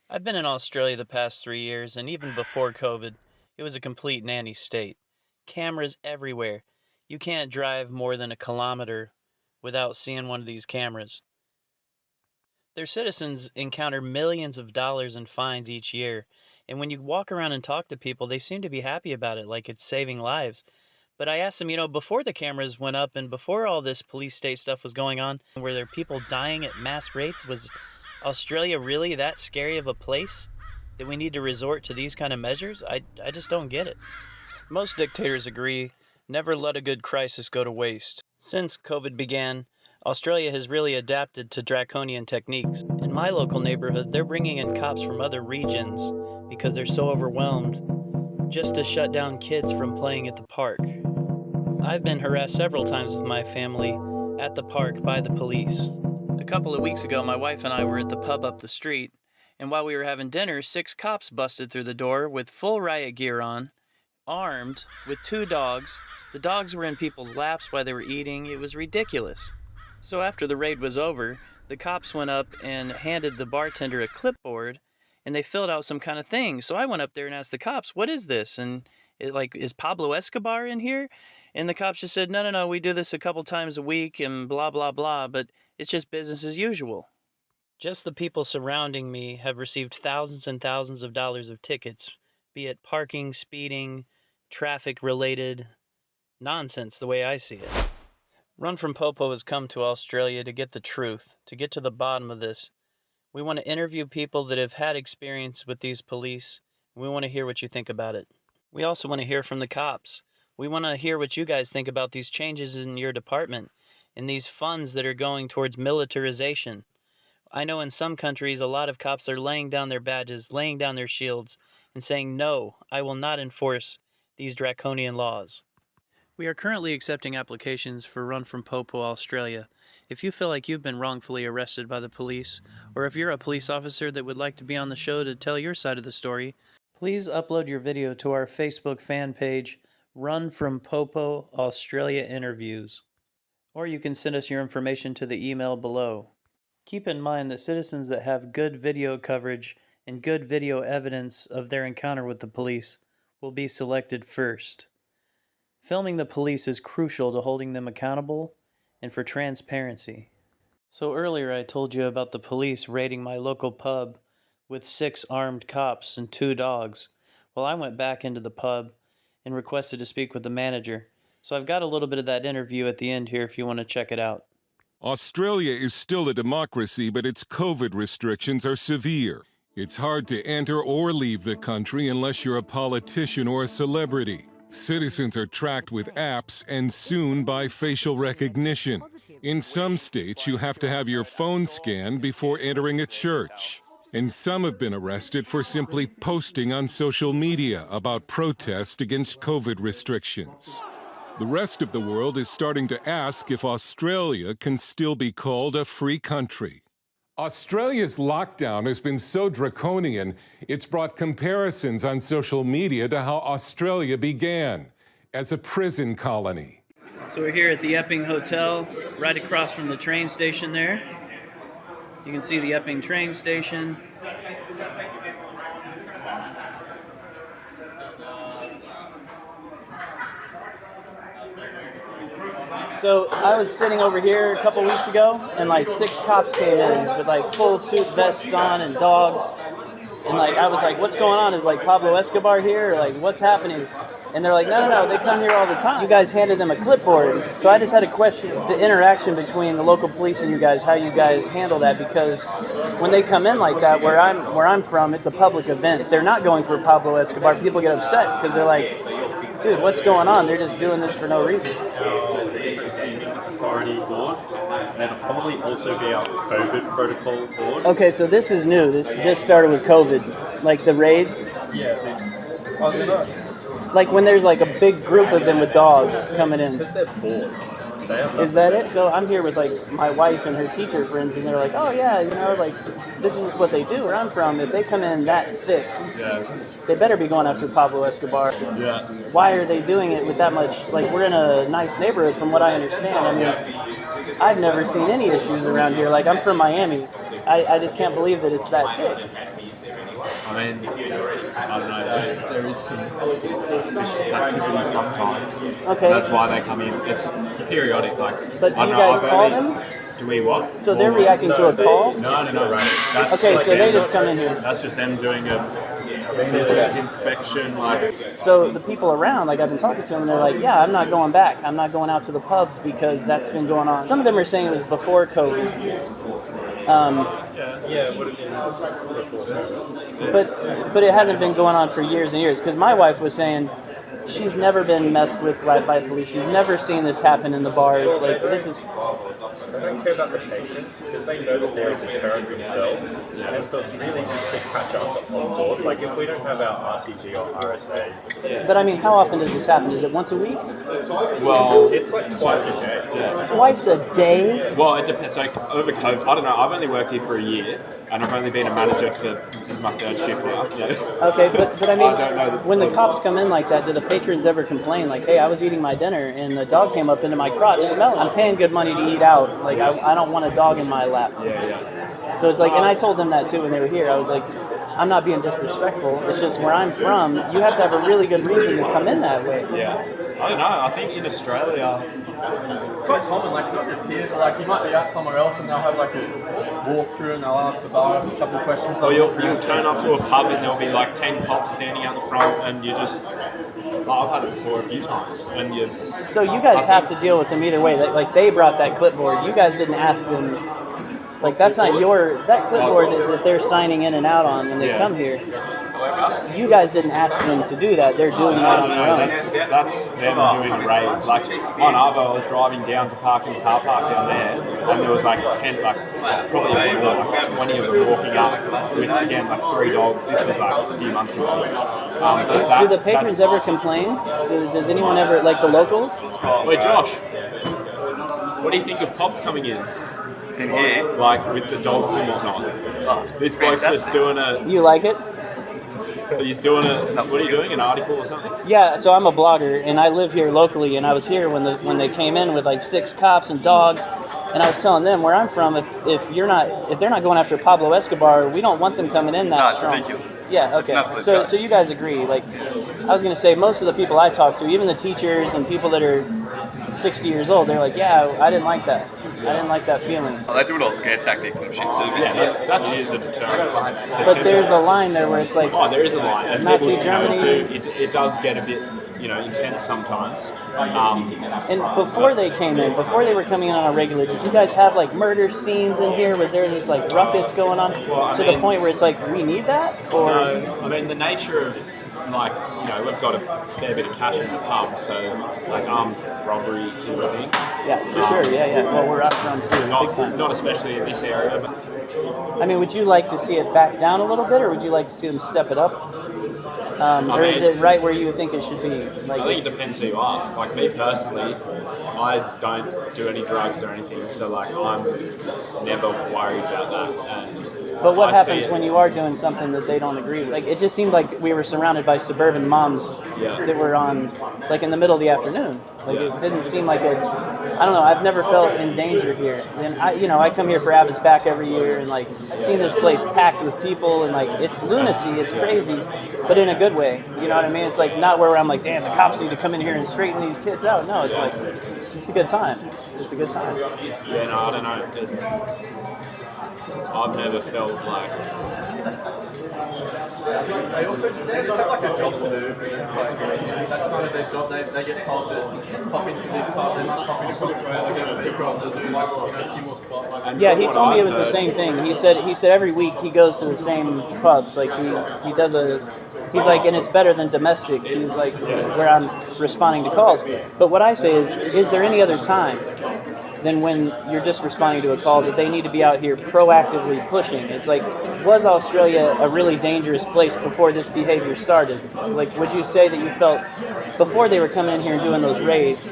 I've been in Australia the past 3 years, and even before COVID, it was a complete nanny state. Cameras everywhere. You can't drive more than a kilometer without seeing one of these cameras. Their citizens encounter millions of dollars in fines each year, and when you walk around and talk to people, they seem to be happy about it, like it's saving lives. But I asked them, before the cameras went up and before all this police state stuff was going on, were there people dying at mass rates? Was Australia really that scary of a place that we need to resort to these kind of measures? I just don't get it. Most dictators agree never let a good crisis go to waste. Since COVID began, Australia has really adapted to draconian techniques. In my local neighborhood, they're bringing in cops from other regions because they're so overwhelmed just to shut down kids from playing at the park. I've been harassed several times with my family at the park by the police. A couple of weeks ago, my wife and I were at the pub up the street, and while we were having dinner, 6 cops busted through the door with full riot gear on, armed, with 2 dogs. The dogs were in people's laps while they were eating. It was ridiculous. So after the raid was over, the cops went up and handed the bartender a clipboard, and they filled out some kind of thing. So I went up there and asked the cops, "What is this?" And is Pablo Escobar in here? And the cops just said, no, we do this a couple times a week and blah, blah, blah, but it's just business as usual. Just the people surrounding me have received thousands and thousands of dollars of tickets, be it parking, speeding, traffic-related nonsense, the way I see it. Run from Popo has come to Australia to get the truth, to get to the bottom of this. We want to interview people that have had experience with these police, and we want to hear what you think about it. We also want to hear from the cops. We want to hear what you guys think about these changes in your department and these funds that are going towards militarization. I know in some countries, a lot of cops are laying down their badges, laying down their shields, and saying, "No, I will not enforce these draconian laws." We are currently accepting applications for Run from Popo, Australia. If you feel like you've been wrongfully arrested by the police, or if you're a police officer that would like to be on the show to tell your side of the story, please upload your video to our Facebook fan page, Run from Popo Australia Interviews. Or you can send us your information to the email below. Keep in mind that citizens that have good video coverage and good video evidence of their encounter with the police will be selected first. Filming the police is crucial to holding them accountable and for transparency. So earlier I told you about the police raiding my local pub with 6 armed cops and 2 dogs. Well, I went back into the pub and requested to speak with the manager. So I've got a little bit of that interview at the end here if you want to check it out. Australia is still a democracy, but its COVID restrictions are severe. It's hard to enter or leave the country unless you're a politician or a celebrity. Citizens are tracked with apps and soon by facial recognition. In some states, you have to have your phone scanned before entering a church. And some have been arrested for simply posting on social media about protests against COVID restrictions. The rest of the world is starting to ask if Australia can still be called a free country. Australia's lockdown has been so draconian, it's brought comparisons on social media to how Australia began, as a prison colony. So we're here at the Epping Hotel, right across from the train station there. You can see the Epping train station. So I was sitting over here a couple weeks ago, and like 6 cops came in with like full suit vests on and dogs. And like I was like, "What's going on? Is like Pablo Escobar here? Or like what's happening?" And they're like, no, they come here all the time. You guys handed them a clipboard. So I just had a question, the interaction between the local police and you guys, how you guys handle that, because when they come in like that, where I'm from, it's a public event. If they're not going for Pablo Escobar, people get upset because they're like, "Dude, what's going on? They're just doing this for no reason." Authority board, and it'll probably also be our COVID protocol board. Okay, so this is new. This just started with COVID, like the raids. Yeah, this. Oh, they're not. Like when there's like a big group of them with dogs coming in. Because they're bored. Is that it? So I'm here with like my wife and her teacher friends, and they're like, "Oh yeah, like this is just what they do where I'm from. If they come in that thick, they better be going after Pablo Escobar." Yeah. Why are they doing it with that much? Like we're in a nice neighborhood, from what I understand. I mean, I've never seen any issues around here. Like I'm from Miami, I just can't believe that it's that thick. I mean, I don't know. There is some suspicious activity sometimes. Okay. And that's why they come in. It's periodic. Like, But do I you don't know, guys I've call only- them? Do we what? So they're reacting to a call? No, right. That's Okay, so they them- just come in here. That's just them doing a physics inspection. Like, So the people around, like I've been talking to them, and they're like, yeah, I'm not going back. I'm not going out to the pubs because that's been going on. Some of them are saying it was before COVID. Yeah, it would have been before this. But it hasn't been going on for years and years. Because my wife was saying she's never been messed with by police. She's never seen this happen in the bars. Like this is. They don't care about the patients because they know that they're a deterrent themselves. And so it's really just to catch us on board. Like if we don't have our RCG or RSA, But I mean, how often does this happen? Is it once a week? well, it's like twice a day. Twice a day? well, it depends. Like over COVID, I don't know. I've only worked here for a year, and I've only been a manager for this is my third shift now. So Okay, but I mean, I don't know when the cops come in like that, do the patrons ever complain? Like, hey, I was eating my dinner and the dog came up into my crotch smelling. I'm paying good money to eat out. Like, I don't want a dog in my lap. yeah. So it's like, and I told them that too when they were here. I was like, I'm not being disrespectful. It's just where I'm from, you have to have a really good reason to come in that way. Yeah, I don't know. I think in Australia, It's quite common, like not just here, but like you might be out somewhere else and they'll have like a walk through and they'll ask the bar a couple of questions. or you'll turn up to a pub and there'll be like 10 cops standing out the front, and you just. I've had it before a few times, and you. So you guys have to deal with them either way. Like they brought that clipboard. You guys didn't ask them. Like that's not that clipboard that they're signing in and out on when they come here. You guys didn't ask them to do that. They're doing that on their own. That's them doing a raid. Like on Arvo, I was driving down to park in the car park down there, and there was like 10, probably like 20 of them walking up with again like 3 dogs. This was like a few months ago. Do the patrons ever complain? Does anyone ever, like the locals? Wait, Josh, what do you think of cops coming in? In here, Like with the dogs and whatnot. This bloke's just doing You like it? he's doing what are you doing, an article or something? Yeah, so I'm a blogger and I live here locally, and I was here when they came in with like 6 cops and dogs, and I was telling them where I'm from, if they're not going after Pablo Escobar, we don't want them coming in that it's strong. ridiculous. Yeah, okay. nuts, So it's so you guys agree? Like, I was gonna say most of the people I talk to, even the teachers and people that are 60 years old, they're like, yeah, I didn't like that. I didn't like that feeling. they do it all scare tactics and shit too. Yeah, that is a deterrent. But there's a line there where it's like, Oh, there is a line. And Nazi people, Germany. It does get a bit, intense sometimes. and before they came in, before they were coming in on a regular, did you guys have like murder scenes in here? Was there this like ruckus going on to the point where it's like, we need that? Or I mean, the nature of, like, we've got a fair bit of cash in the pub, so, like, armed robbery is a thing. yeah, for sure, yeah. Well, we're up from too, big time. Not especially in this area, but I mean, would you like to see it back down a little bit, or would you like to see them step it up? Or is it right where you think it should be? Like, I think it depends who you ask. Like, me personally, I don't do any drugs or anything, so, like, I'm never worried about that. but what I see happens it. when you are doing something that they don't agree with? Like, it just seemed like we were surrounded by suburban moms that were on, like, in the middle of the afternoon. Like, it didn't seem like I don't know, I've never felt in danger here. And I come here for Abba's Back every year, and like, I've seen this place packed with people, and like, it's lunacy, it's crazy, but in a good way. You know what I mean? It's like not where I'm like, damn, the cops need to come in here and straighten these kids out. No, it's like, it's a good time. Just a good time. Yeah, no, I don't know. I've never felt like. They also just have like a job to do. It's like, that's kind of their job. They get told to pop into this pub, then pop in across the way, they get a big job to do like a few more spots. Yeah, he told me it was the same thing. He said every week he goes to the same pubs. Like he does he's like, and it's better than domestic. He's like, where I'm responding to calls. But what I say is there any other time than when you're just responding to a call that they need to be out here proactively pushing? It's like, was Australia a really dangerous place before this behavior started? Like, would you say that you felt, before they were coming in here and doing those raids,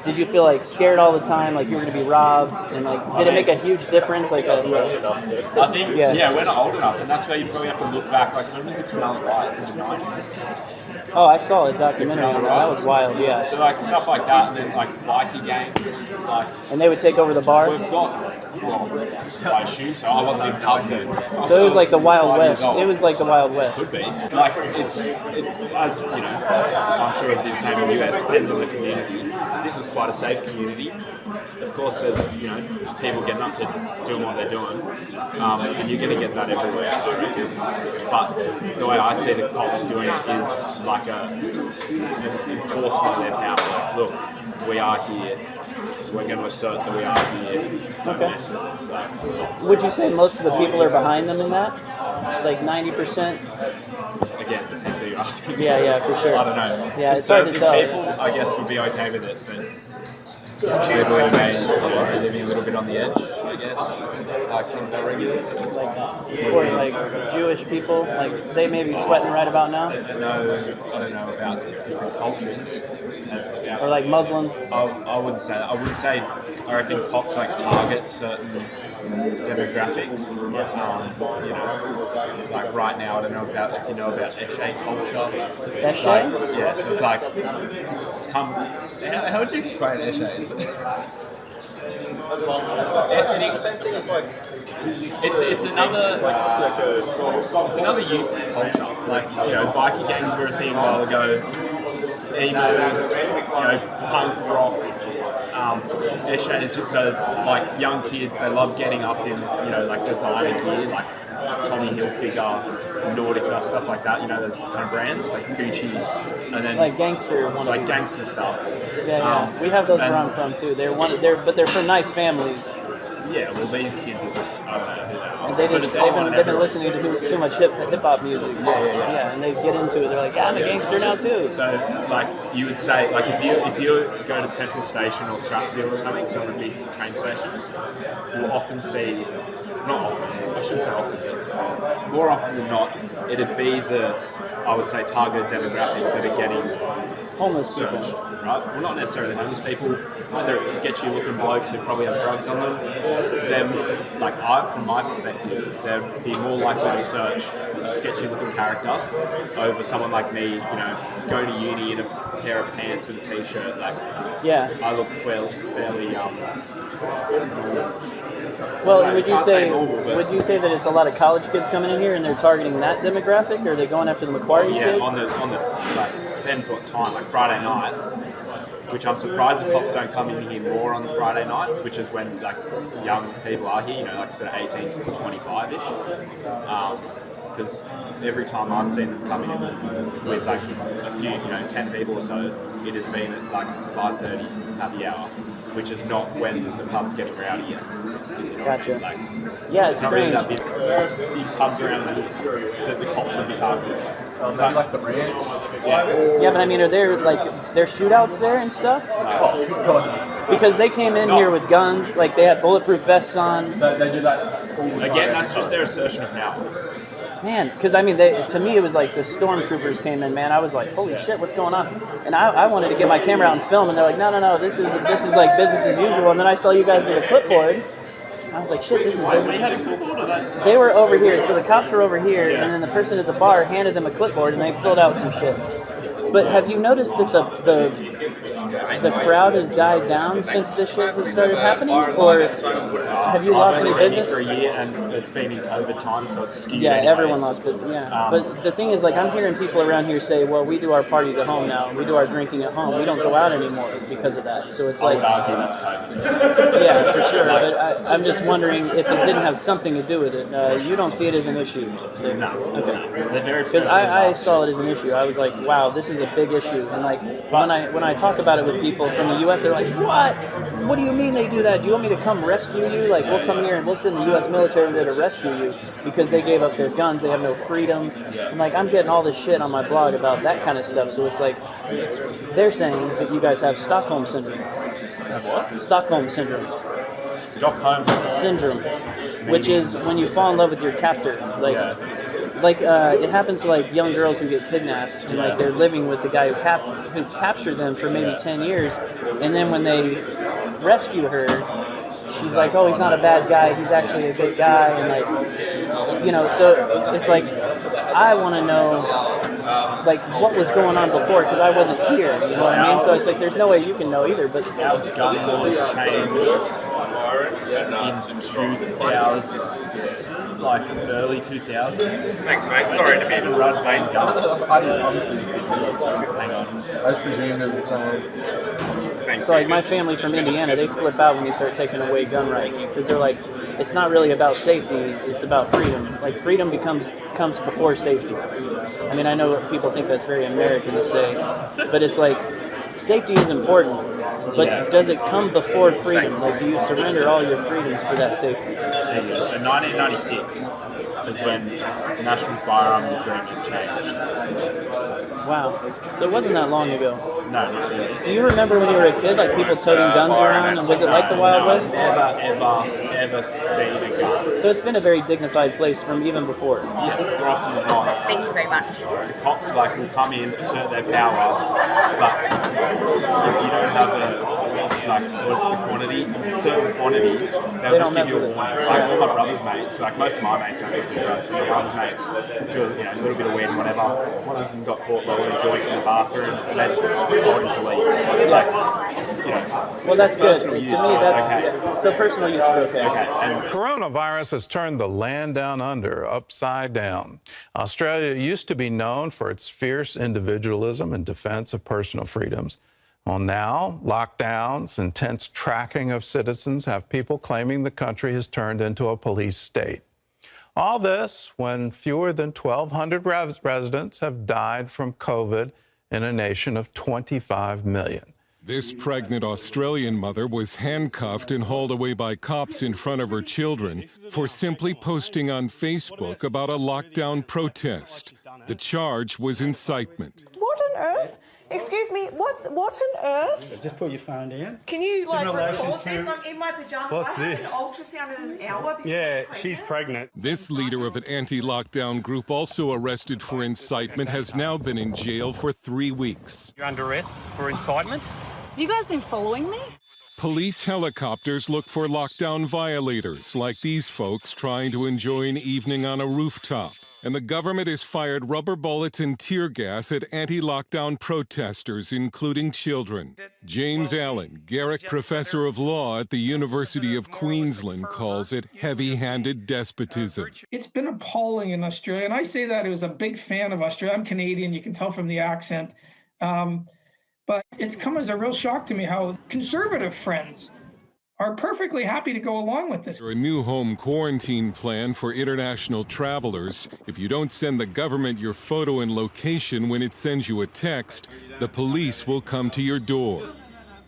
did you feel like scared all the time, like you were going to be robbed? And like, did it make a huge difference? Like, I think, we're not old enough, and that's where you probably have to look back. Like, when was the Cronulla riots in the 90s? oh, I saw a documentary on that. That was wild, yeah. So, like, stuff like that, and then, like, bikie gangs. Like, And they would take over the bar? we've got I assume so. I wasn't in pubs then. So it was like the Wild 5 years West. old. It was like the Wild West. Could be. Like, it's as you know, I'm sure it'd be the same in the US, depends on the community. This is quite a safe community. Of course, there's, you know, people getting up to doing what they're doing, and you're going to get that everywhere, I reckon. But the way I see the cops doing it is like an enforcement of their power. Like, look, we are here. We're going to assert that we are here. Don't Okay. mess with us. Like, Would you say most of the people are behind them in that? Like 90%? again, depends who you're asking. Yeah, for sure. I don't know. Yeah, it's hard to Conservative tell. people, I guess, would be okay with it, but people who may be living a little bit on the edge, I guess, like some of our regulars. Or like Jewish people, like they may be sweating right about now? I don't know about different cultures. Or like Muslims? I wouldn't say that. I would say I reckon cops like target certain demographics. You know, like right now, I don't know about if you know about Eshe culture. Eshe? Like, yeah, so it's like it's come. How would you explain Eshe? It's another youth culture. Like, you know, bikie gangs were a thing a while ago. Emos, you know, punk rock. Eshe is just so it's like young kids. They love getting up in, you know, like designer gear, like Tommy Hilfiger, Nordica, stuff like that. You know, those kind of brands like Gucci, and then Like gangster one. like gangster stuff. Yeah. We have those and- where I'm from too. But they're for nice families. Yeah, well, these kids are just, I don't know who they are. And they But just it's they've common been, they've been everywhere. listening to too much hip hop music. Yeah, and they get into it. They're like, yeah, I'm a gangster now too. So, like, you would say, like, if you go to Central Station or Strathfield or something, some of the big train stations, you'll often see, not often, I shouldn't say often, but more often than not, it'd be the, I would say, targeted demographic that are getting Homeless people. searched, right? Well, not necessarily homeless people, whether it's sketchy looking blokes who probably have drugs on them, like, from my perspective, they'd be more likely to search a sketchy looking character over someone like me, you know, going to uni in a pair of pants and a t-shirt. Like, Yeah. I look fairly Well, I would you can't say say normal, but- would you say that it's a lot of college kids coming in here and they're targeting that demographic, or are they going after the Macquarie yeah, kids? on the like, depends what time, like Friday night, which I'm surprised the cops don't come in here more on the Friday nights, which is when like young people are here, you know, like sort of 18 to 25-ish. Because every time I've seen them come in with like a few, you know, 10 people or so, it has been at like 5:30 happy hour, which is not when the pub's getting rowdy yet. You know, Gotcha. Like, Yeah, it's not really strange. that big pubs around that the cops would be targeting. Is that like the ranch? Yeah, but I mean, are there shootouts there and stuff? Oh, God. Because they came in here with guns, like they had bulletproof vests on. They do that all the time. Again, that's just their assertion of power. Man, because I mean, to me it was like the stormtroopers came in. Man, I was like, holy shit, what's going on? And I wanted to get my camera out and film, and they're like, no, this is like business as usual. And then I saw you guys with a clipboard. I was like, shit, this is business. They were over here, so the cops were over here, and then the person at the bar handed them a clipboard, and they filled out some shit. But have you noticed that the crowd has died down since this shit has started happening, or have you lost any I've been business? for a year, and it's been in COVID time, so it's skewed. Yeah, anyway. everyone lost business. Yeah, but the thing is, like, I'm hearing people around here say, "Well, we do our parties at home now. We do our drinking at home. We don't go out anymore because of that." So it's I like, would argue that's COVID. yeah, for sure. But I'm just wondering if it didn't have something to do with it. You don't see it as an issue. No. Okay. They're very Because I saw it as an issue. I was like, wow, this is a big issue. And like when I talk about it with people from the U.S., they're like, what? What do you mean they do that? Do you want me to come rescue you? Like, we'll come here and we'll send the U.S. military there to rescue you because they gave up their guns. They have no freedom. And like, I'm getting all this shit on my blog about that kind of stuff. So it's like, they're saying that you guys have Stockholm syndrome. What? Stockholm syndrome. Stockholm. Syndrome, which is when you fall in love with your captor. Like it happens to like young girls who get kidnapped and like they're living with the guy who captured them for maybe 10 years, and then when they rescue her, she's like, oh, he's not a bad guy, he's actually a good guy, and like, you know, so it's like I want to know like what was going on before because I wasn't here, you know what I mean? So it's like there's no way you can know either, but Gun laws changed in 2000, like early 2000s. Thanks, mate. Sorry to be the Run main guns. Obviously, this didn't hang on. I just presume it was the same. So like my family from Indiana, they flip out when you start taking away gun rights because they're like, it's not really about safety, it's about freedom. Like freedom comes before safety. I mean, I know people think that's very American to say, but it's like safety is important, but does it come before freedom? Like, do you surrender all your freedoms for that safety? So 1996 was when the National Firearms Agreement changed. Wow. So it wasn't that long ago. No, not really. Do you remember when you were a kid, like people toting guns around, and was it like the Wild West? Ever seen a gun. So it's been a very dignified place from even before. Yeah, more often than not. Thank you very much. The cops will come in, assert their powers, but if you don't have what's the quantity? A certain quantity, they'll just give you a warning. Like all my brother's mates, like most of my mates don't do drugs, but my brother's mates do a little bit of weed and whatever. One of them got caught rolling a joint in the bathrooms and they just told him to leave. Well, that's good. To Personal me, use, that's okay. so personal use is okay. And Coronavirus has turned the land down under upside down. Australia used to be known for its fierce individualism and defense of personal freedoms. Well, now, lockdowns, intense tracking of citizens have people claiming the country has turned into a police state. All this when fewer than 1,200 residents have died from COVID in a nation of 25 million. This pregnant Australian mother was handcuffed and hauled away by cops in front of her children for simply posting on Facebook about a lockdown protest. The charge was incitement. What on earth? Excuse me, what on earth? Just put your phone down. Can you like relation record to- this? I'm in my pajamas. What's I had this? an ultrasound in an hour. because Yeah, I'm she's pregnant. pregnant. This leader of an anti-lockdown group, also arrested for incitement, has now been in jail for 3 weeks. You're under arrest for incitement. Have you guys been following me? Police helicopters look for lockdown violators like these folks trying to enjoy an evening on a rooftop. And the government has fired rubber bullets and tear gas at anti-lockdown protesters, including children. James Allen, Garrick Professor of Law at the University of Queensland, calls it heavy-handed despotism. It's been appalling in Australia, and I say that as a big fan of Australia. I'm Canadian, you can tell from the accent. But it's come as a real shock to me how conservative friends are perfectly happy to go along with this. A new home quarantine plan for international travelers. If you don't send the government your photo and location when it sends you a text, the police will come to your door.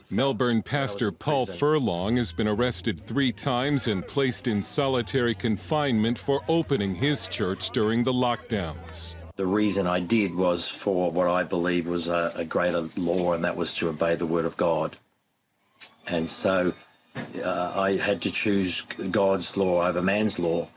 Melbourne pastor Paul Furlong has been arrested 3 times and placed in solitary confinement for opening his church during the lockdowns. The reason I did was for what I believe was a greater law, and that was to obey the word of God. And so I had to choose God's law over man's law.